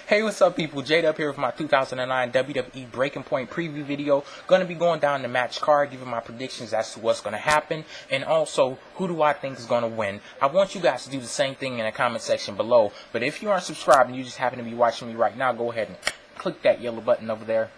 Hey, what's up, people? Jade up here with my 2009 WWE Breaking Point preview video. Going to be going down the match card, giving my predictions as to what's going to happen, and also who do I think is going to win. I want you guys to do the same thing in the comment section below. But if you aren't subscribed and you just happen to be watching me right now, go ahead and click that yellow button over there.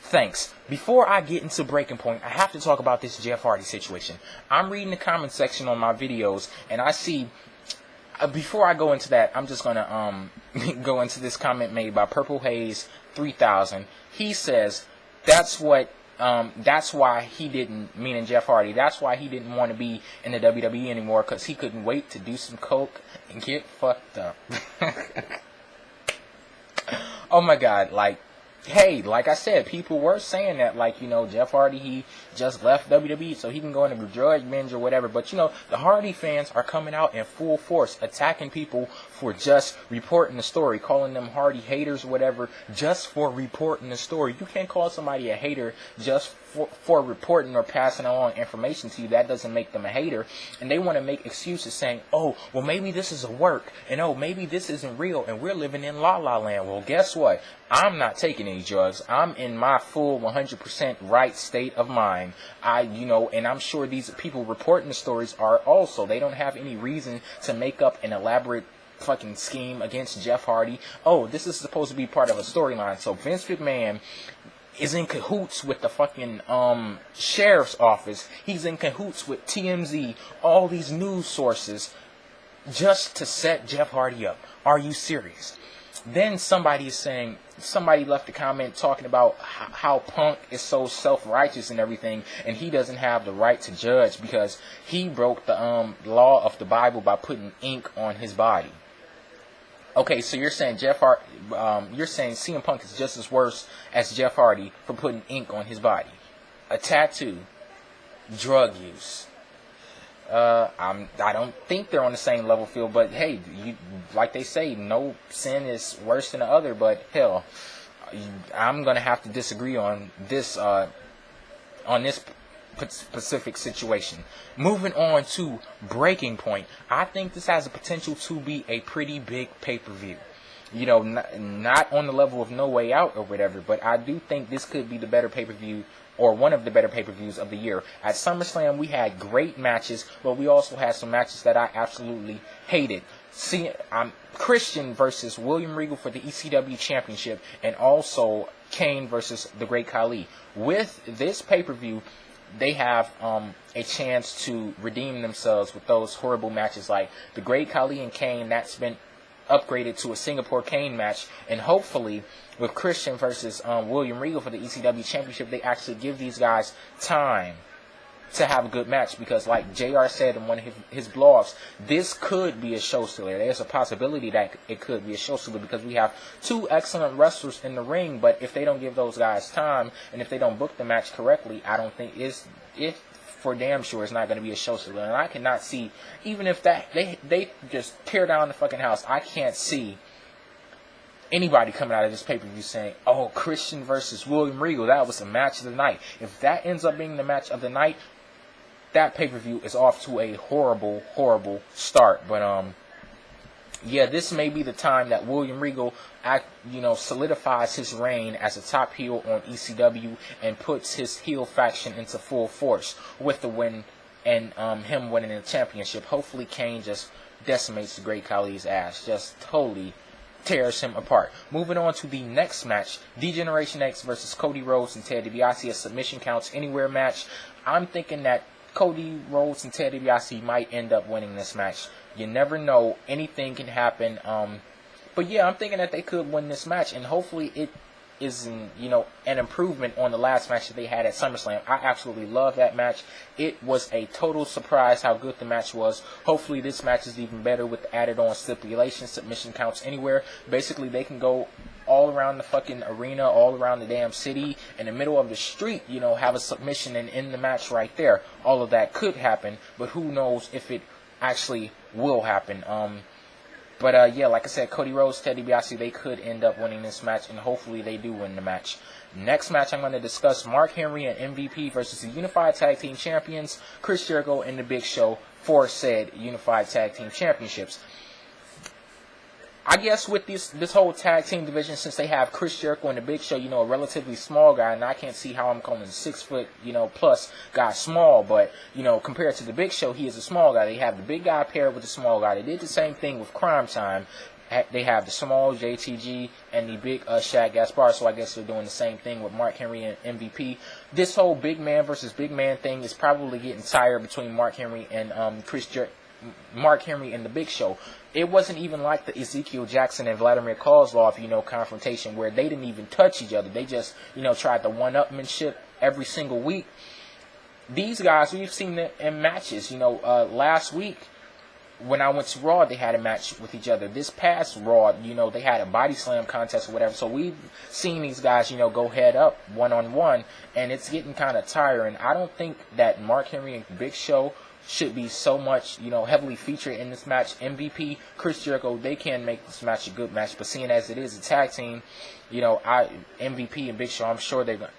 Thanks. Before I get into Breaking Point, I have to talk about this Jeff Hardy situation. I'm reading the comment section on my videos, and I see... before I go into that, I'm just going to go into this comment made by Purple Haze 3000. He says, that's why he didn't, meaning Jeff Hardy, that's why he didn't want to be in the WWE anymore, because he couldn't wait to do some coke and get fucked up. Oh my god, like, hey, like I said, people were saying that, like, you know, Jeff Hardy, he just left WWE so he can go into a drug binge or whatever. But, you know, the Hardy fans are coming out in full force, attacking people for just reporting the story, calling them Hardy haters or whatever, just for reporting the story. You can't call somebody a hater just for reporting or passing along information to you. That doesn't make them a hater. And they want to make excuses saying, oh, well, maybe this is a work, and oh, maybe this isn't real, and we're living in La La Land. Well, guess what? I'm not taking any drugs. I'm in my full 100% right state of mind. And I'm sure these people reporting the stories are also. They don't have any reason to make up an elaborate fucking scheme against Jeff Hardy. Oh, this is supposed to be part of a storyline. So Vince McMahon is in cahoots with the fucking sheriff's office. He's in cahoots with TMZ, all these news sources, just to set Jeff Hardy up. Are you serious? Then somebody left a comment talking about how Punk is so self-righteous and everything, and he doesn't have the right to judge because he broke the law of the Bible by putting ink on his body. Okay, so you're saying you're saying CM Punk is just as worse as Jeff Hardy for putting ink on his body, a tattoo, drug use. I don't think they're on the same level field, but hey, like they say, no sin is worse than the other. But hell, I'm gonna have to disagree on this specific situation. Moving on to Breaking Point, I think this has a potential to be a pretty big pay-per-view. You know, not on the level of No Way Out or whatever, but I do think this could be the better pay-per-view, or one of the better pay-per-views of the year. At SummerSlam, we had great matches, but we also had some matches that I absolutely hated. Christian versus William Regal for the ECW Championship, and also Kane versus the Great Khali. With this pay-per-view, they have a chance to redeem themselves with those horrible matches like the Great Khali and Kane. That's been upgraded to a Singapore Kane match, and hopefully with Christian versus William Regal for the ECW Championship, they actually give these guys time to have a good match, because like JR said in one of his blogs, this could be a show stealer. There's a possibility that it could be a show stealer because we have two excellent wrestlers in the ring, but if they don't give those guys time and if they don't book the match correctly, I don't think it for damn sure it's not going to be a show stealer. And I cannot see, even if that they just tear down the fucking house, I can't see anybody coming out of this pay-per-view saying, oh, Christian versus William Regal, that was the match of the night. If that ends up being the match of the night, that pay-per-view is off to a horrible, horrible start. But yeah, this may be the time that William Regal solidifies his reign as a top heel on ECW and puts his heel faction into full force with the win and him winning the championship. Hopefully Kane just decimates the Great Khali's ass, just totally tears him apart. Moving on to the next match, D-Generation X versus Cody Rhodes and Ted DiBiase, a submission counts anywhere match. I'm thinking that Cody Rhodes and Ted DiBiase might end up winning this match. You never know. Anything can happen. But yeah, I'm thinking that they could win this match, and hopefully it is an improvement on the last match that they had at SummerSlam. I absolutely love that match. It was a total surprise how good the match was. Hopefully this match is even better with the added on stipulation, submission counts anywhere. Basically, they can go all around the fucking arena, all around the damn city, in the middle of the street, have a submission and end the match right there. All of that could happen, but who knows if it actually will happen. But yeah, like I said, Cody Rhodes, Ted DiBiase, they could end up winning this match, and hopefully they do win the match. Next match I'm going to discuss, Mark Henry and MVP versus the Unified Tag Team Champions, Chris Jericho and The Big Show, for said Unified Tag Team Championships. I guess with this whole tag team division, since they have Chris Jericho and the Big Show, a relatively small guy, and I can't see how I'm calling a 6 foot, plus guy small, but, compared to the Big Show, he is a small guy. They have the big guy paired with the small guy. They did the same thing with Crime Time. They have the small JTG and the big Shaq Gaspar, so I guess they're doing the same thing with Mark Henry and MVP. This whole big man versus big man thing is probably getting tired between Mark Henry and Mark Henry and the Big Show. It wasn't even like the Ezekiel Jackson and Vladimir Kozlov, confrontation where they didn't even touch each other. They just, tried the one-upmanship every single week. These guys, we've seen them in matches. Last week when I went to Raw, they had a match with each other. This past Raw, they had a body slam contest or whatever. So we've seen these guys, go head up one-on-one, and it's getting kind of tiring. I don't think that Mark Henry and Big Show should be so much, heavily featured in this match. MVP, Chris Jericho, they can make this match a good match, but seeing as it is a tag team, MVP and Big Show,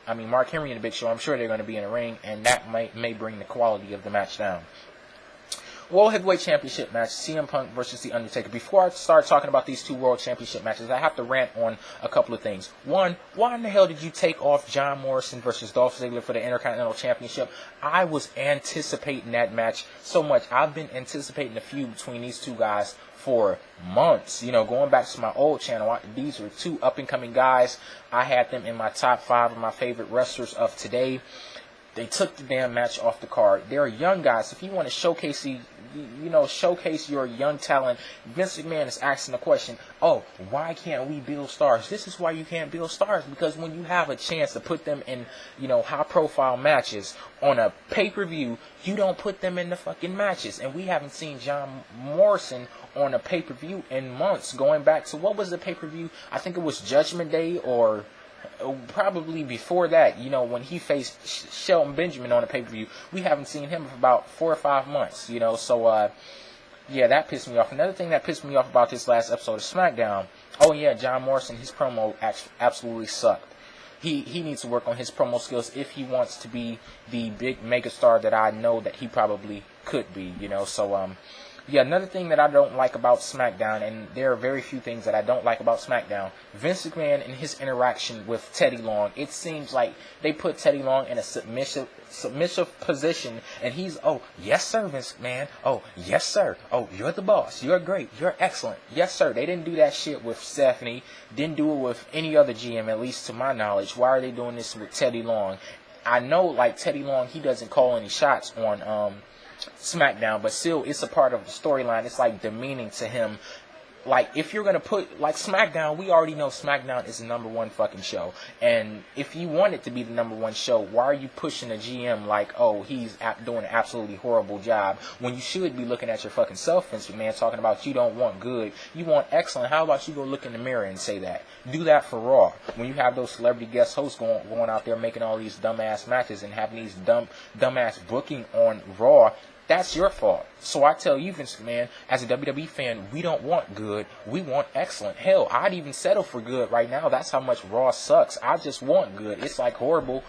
Mark Henry and the Big Show, I'm sure they're going to be in the ring, and that may bring the quality of the match down. World Heavyweight Championship match, CM Punk versus The Undertaker. Before I start talking about these two World Championship matches, I have to rant on a couple of things. One, why in the hell did you take off John Morrison versus Dolph Ziggler for the Intercontinental Championship? I was anticipating that match so much. I've been anticipating the feud between these two guys for months. Going back to my old channel, these were two up-and-coming guys. I had them in my top 5 of my favorite wrestlers of today. They took the damn match off the card. They're young guys. If you want to showcase your young talent, Vince McMahon is asking the question, why can't we build stars? This is why you can't build stars, because when you have a chance to put them in, high-profile matches on a pay-per-view, you don't put them in the fucking matches. And we haven't seen John Morrison on a pay-per-view in months, going back to, what was the pay-per-view? I think it was Judgment Day, or probably before that, when he faced Shelton Benjamin on a pay-per-view. We haven't seen him for about 4 or 5 months, so that pissed me off. Another thing that pissed me off about this last episode of SmackDown, John Morrison, his promo absolutely sucked. He needs to work on his promo skills if he wants to be the big megastar that I know that he probably could be, another thing that I don't like about SmackDown, and there are very few things that I don't like about SmackDown, Vince McMahon and his interaction with Teddy Long. It seems like they put Teddy Long in a submissive position, and he's, yes sir, Vince McMahon, yes sir, you're the boss, you're great, you're excellent, yes sir. They didn't do that shit with Stephanie, didn't do it with any other GM, at least to my knowledge. Why are they doing this with Teddy Long? I know, Teddy Long, he doesn't call any shots on SmackDown, but still, it's a part of the storyline. It's demeaning to him. If you're gonna put SmackDown, we already know SmackDown is the number one fucking show, and if you want it to be the number one show, why are you pushing a GM he's doing an absolutely horrible job, when you should be looking at your fucking self, Vince McMahon, talking about you don't want good, you want excellent? How about you go look in the mirror and say that? Do that for Raw. When you have those celebrity guest hosts going out there making all these dumbass matches and having these dumbass booking on Raw, that's your fault. So I tell you, Vince McMahon, as a WWE fan, we don't want good. We want excellent. Hell, I'd even settle for good right now. That's how much Raw sucks. I just want good. It's horrible.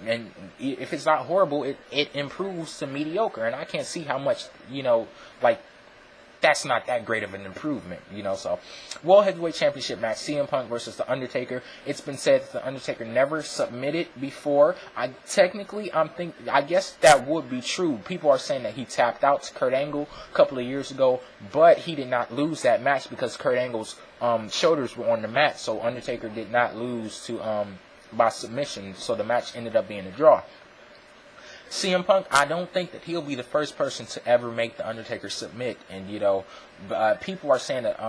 And if it's not horrible, it improves to mediocre. And I can't see how much, that's not that great of an improvement, so. World Heavyweight Championship match, CM Punk versus The Undertaker. It's been said that The Undertaker never submitted before. I guess that would be true. People are saying that he tapped out to Kurt Angle a couple of years ago, but he did not lose that match because Kurt Angle's shoulders were on the mat, so Undertaker did not lose to by submission, so the match ended up being a draw. CM Punk, I don't think that he'll be the first person to ever make The Undertaker submit. And, people are saying that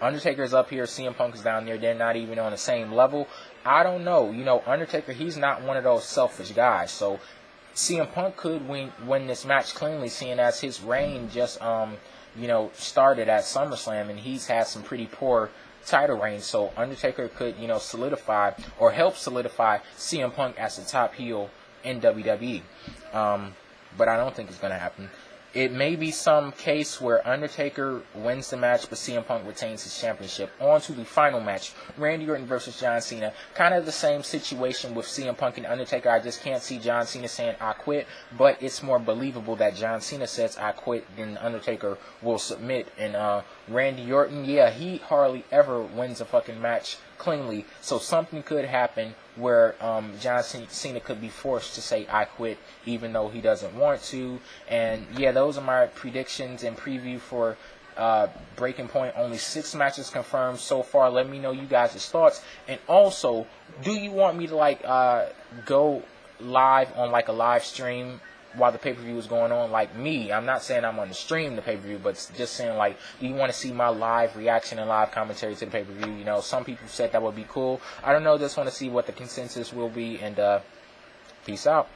Undertaker is up here, CM Punk is down there. They're not even on the same level. I don't know. Undertaker, he's not one of those selfish guys. So CM Punk could win this match cleanly, seeing as his reign just, started at SummerSlam, and he's had some pretty poor title reigns. So Undertaker could, solidify or help solidify CM Punk as the top heel in WWE, but I don't think it's going to happen. it may be some case where Undertaker wins the match, but CM Punk retains his championship. On to the final match, Randy Orton versus John Cena. Kind of the same situation with CM Punk and Undertaker. I just can't see John Cena saying, I quit, but it's more believable that John Cena says, I quit, than Undertaker will submit. And Randy Orton, yeah, he hardly ever wins a fucking match cleanly, so something could happen where John Cena could be forced to say I quit even though he doesn't want to. And yeah, those are my predictions and preview for Breaking Point. Only 6 matches confirmed so far. Let me know you guys' thoughts. And also, do you want me to go live on a live stream while the pay-per-view is going on? Like me, I'm not saying I'm going to stream the pay-per-view, but just saying do you want to see my live reaction and live commentary to the pay-per-view? Some people said that would be cool. I don't know, just want to see what the consensus will be, and peace out.